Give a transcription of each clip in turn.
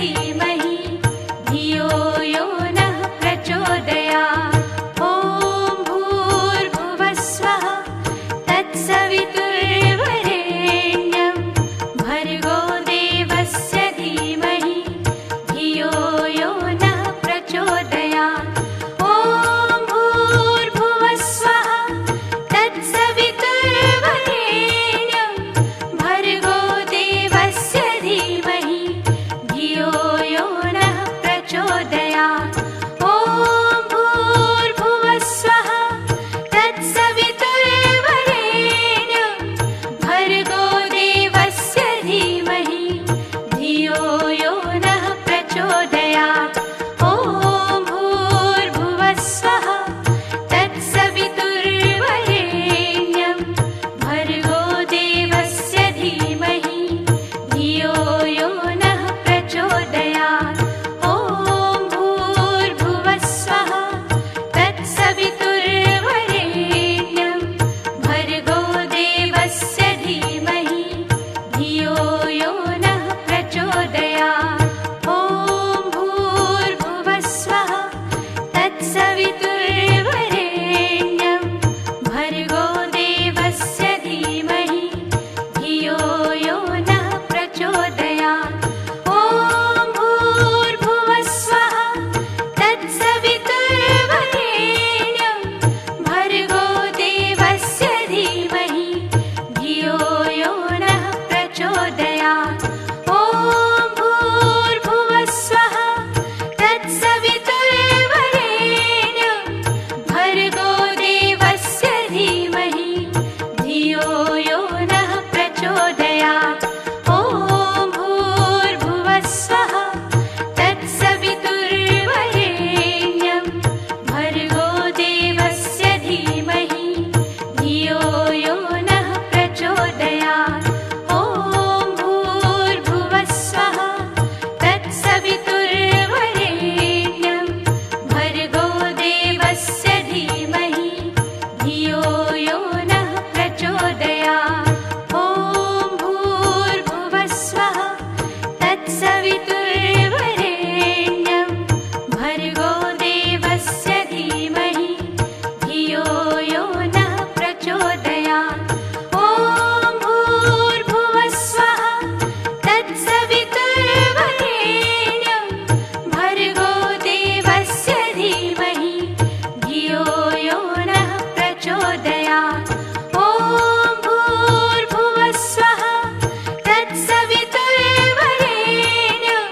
धीमहि धियो यो नः प्रचोदयात्। ॐ भूर्भुवः स्वः तत्सवितुर्वरेण्यं भर्गो देवस्य धीमहि धियो यो नः प्रचोदयात्। ॐ भूर्भुवः स्वः तत्सवितुर्वरेण्यं भर्गो देवस्य धीमहि धियो यो नः प्रचोदयात्। ॐ भूर्भुवः स्वः तत्सवितुर्वरेण्यं भर्गो देवस्य धीमहि धियो यो नः प्रचोदयात्। ॐ भूर्भुवः स्वः तत्सवितुर्वरेण्यं भर्गो देवस्य धीमहि धियो यो नः प्रचोदयात्। ॐ भूर्भुवः स्वः तत्सवितुर्वरेण्यं भर्गो देवस्य धीमहि धियो यो नः प्रचोदयात्। ॐ भूर्भुवः स्वः तत्सवितुर्वरेण्यं भर्गो देवस्य धीमहि धियो यो नः प्रचोदयात्। ॐ भूर्भुवः स्वः तत्सवितुर्वरेण्यं भर्गो देवस्य धीमहि धियो यो नः प्रचोदयात्। ॐ भूर्भुवः स्वः तत्सवितुर्वरेण्यं भर्गो देवस्य धीमहि धियो यो नः प्रचोदयात्। ॐ भूर्भुवः स्वः तत्सवितुर्वरेण्यं भर्गो देवस्य धीमहि धियो यो नः प्रचोदयात्। ॐ भूर्भुवः स्वः तत्सवितुर्वरेण्यं भर्गो देवस्य धीमहि धियो यो नः प्रचोदयात्। ॐ भूर्भुवः स्वः तत्सवितुर्वरेण्यं भर्गो देवस्य धीमहि धियो यो नः प्रचोदयात्। ॐ भूर्भुवः स्वः तत्सवितुर्वरेण्यं भर्गो देवस्य धीमहि धियो यो नः प्रचोदयात्। ॐ भूर्भुवः स्वः तत्सवितुर्वरेण्यं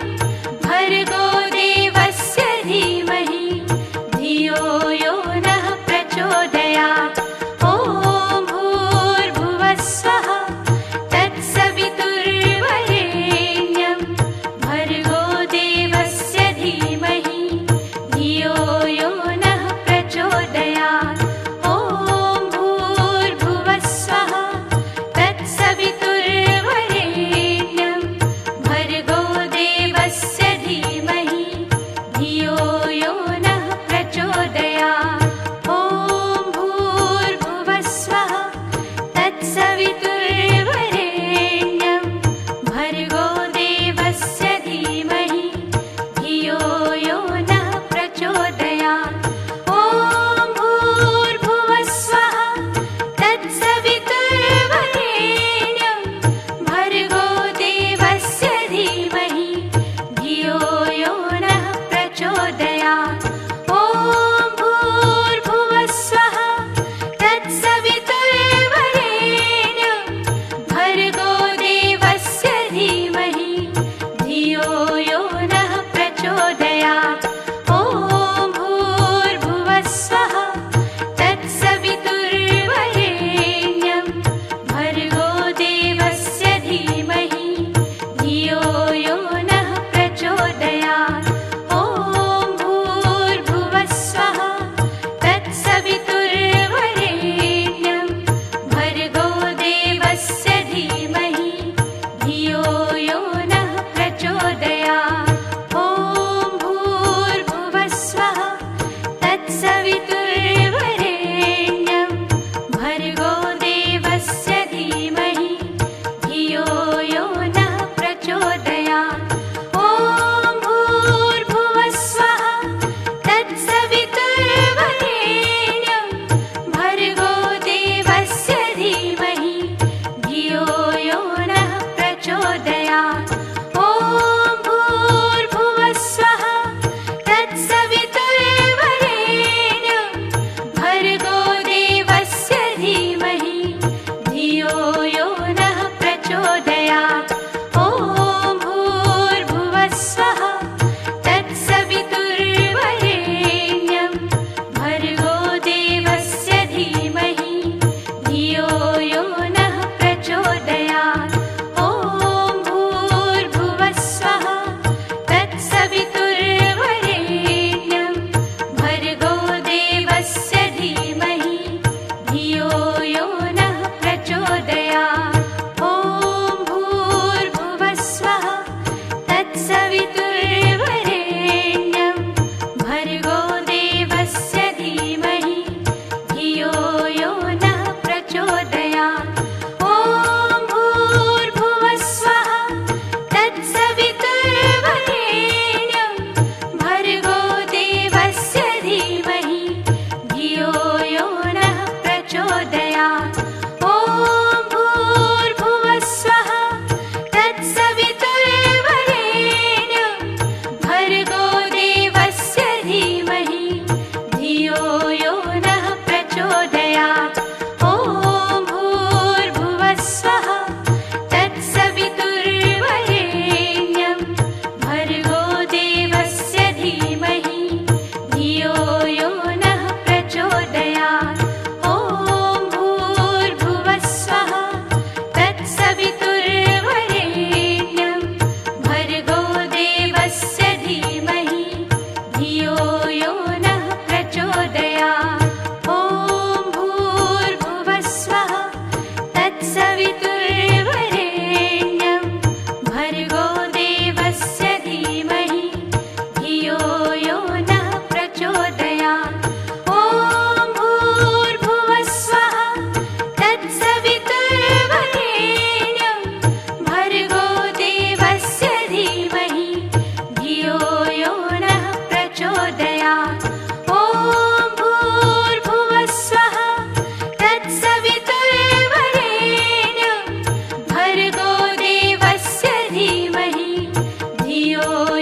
भर्गो देवस्य धीमहि धियो यो नः प्रचोदयात्। ॐ भूर्भुवः स्वः तत्सवितुर्वरेण्यं भर्गो देवस्य धीमहि धियो यो नः प्रचोदयात्। ॐ भूर्भुवः स्वः तत्सवितुर्वरेण्यं भर्गो देवस्य धीमहि धियो यो नः प्रचोदयात्। ॐ भूर्भुवः स्वः तत्सवितुर्वरेण्यं भर्गो देवस्य धीमहि धियो यो नः प्रचोदयात्। ॐ भूर्भुवः स्वः तत्सवितुर्वरेण्यं भर्गो देवस्य धीमहि धियो यो नः प्रचोदयात्। ॐ भूर्भुवः स्वः तत्सवितुर्वरेण्यं भर्गो देवस्य धीमहि धियो यो नः प्रचोदयात्। ॐ भूर्भुवः स्वः तत्सवितुर्वरेण्यं भर्गो देवस्य धीमहि धियो यो नः प्रचोदयात्। ॐ भूर्भुवः स्वः तत्सवितुर्वरेण्यं भर्गो देवस्य धीमहि धियो यो नः प्रचोदयात्। ॐ भूर्भुवः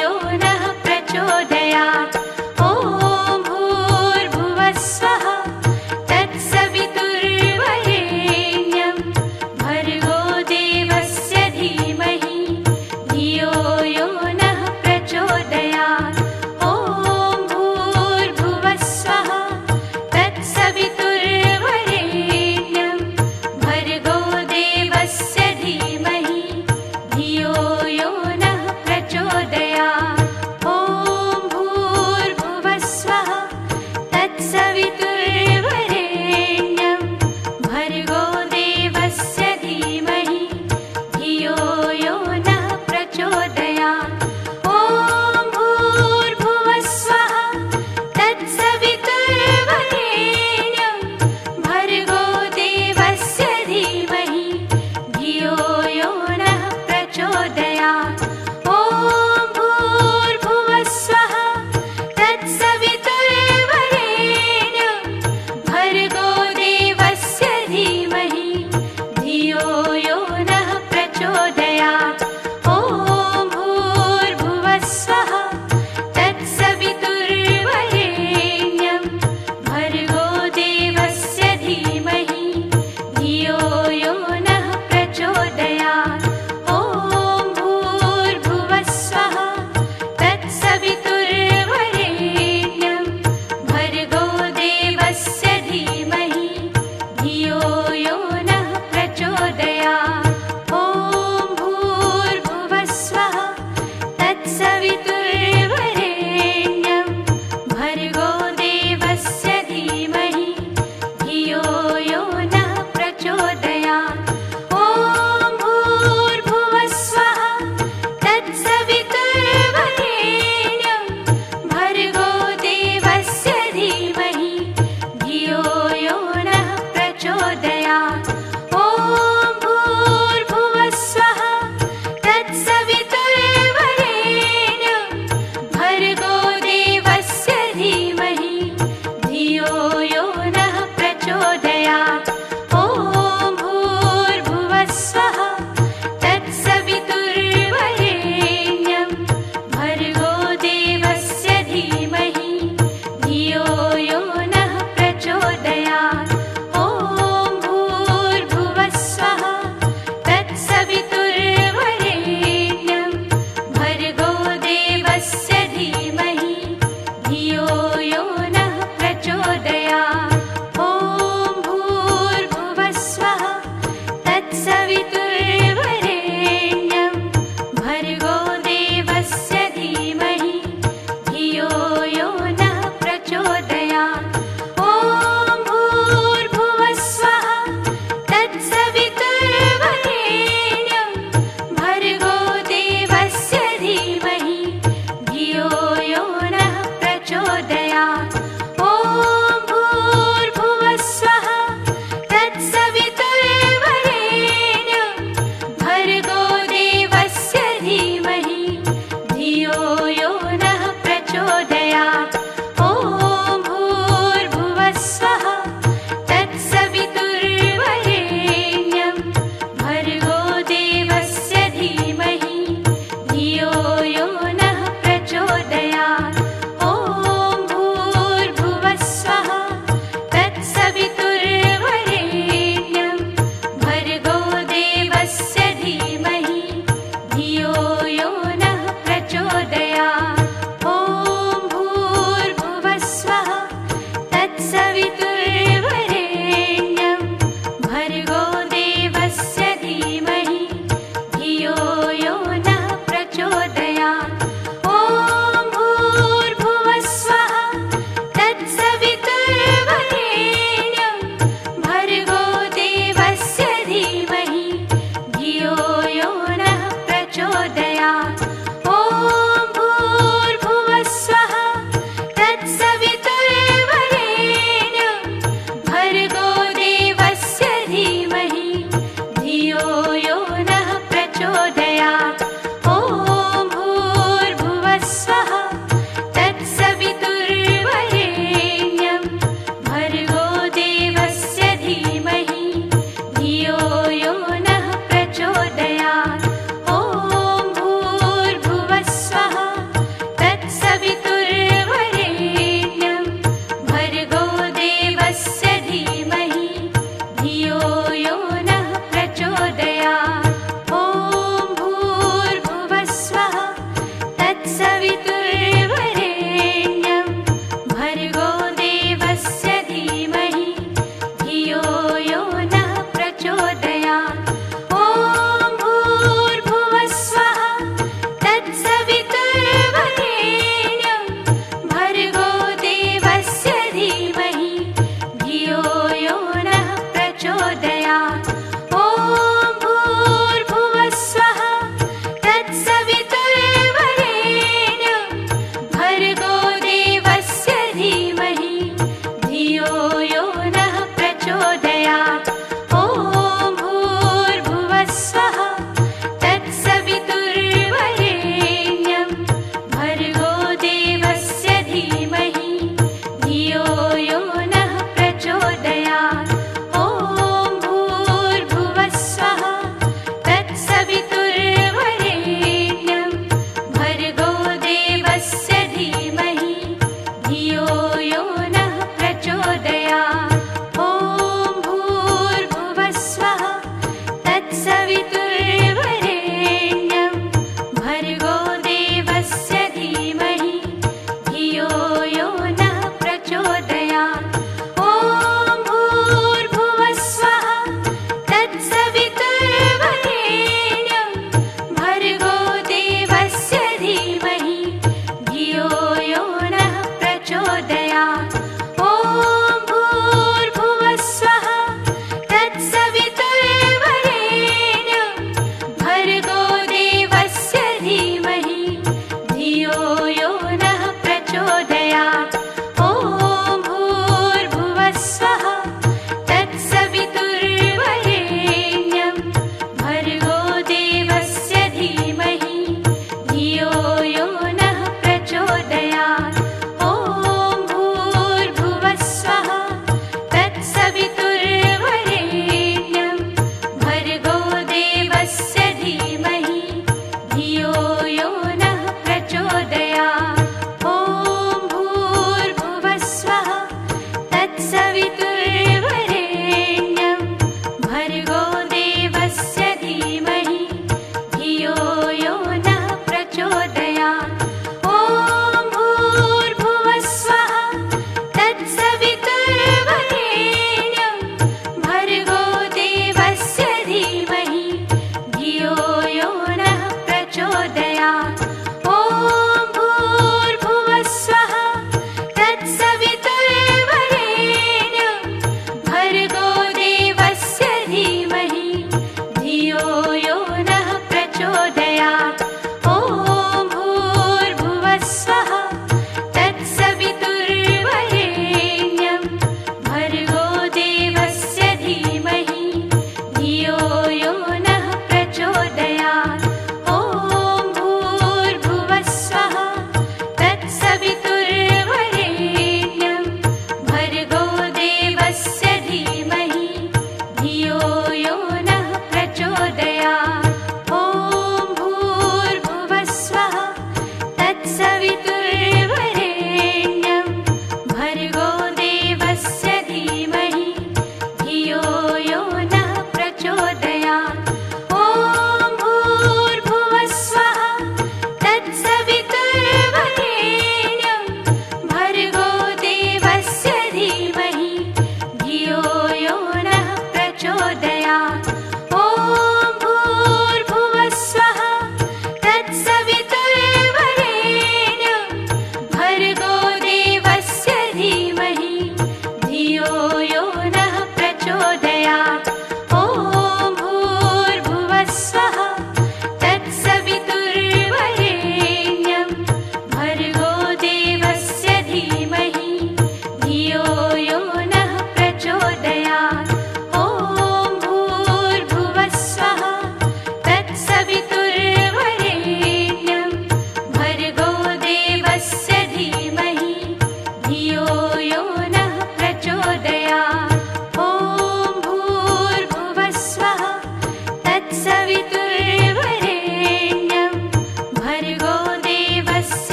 यो नः प्रचोदयात् ॐ भूर्भुवः स्वः तत्सवितुर्वरेण्यं भर्गो देवस्य धीमहि धियो यो नः प्रचोदयात् ॐ भूर्भुवः स्वः तत्सवितुर्वरेण्यं भर्गो देवस्य धीमहि धियो यो नः प्रचोदयात् ॐ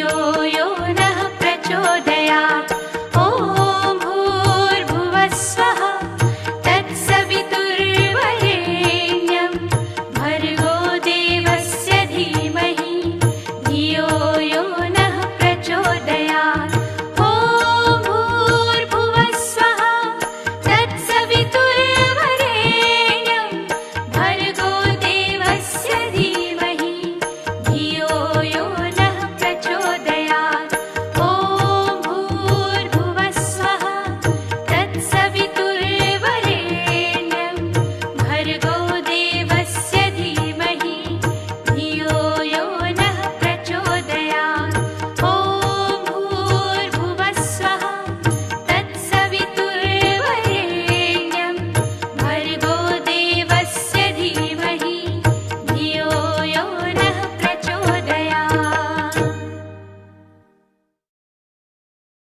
यो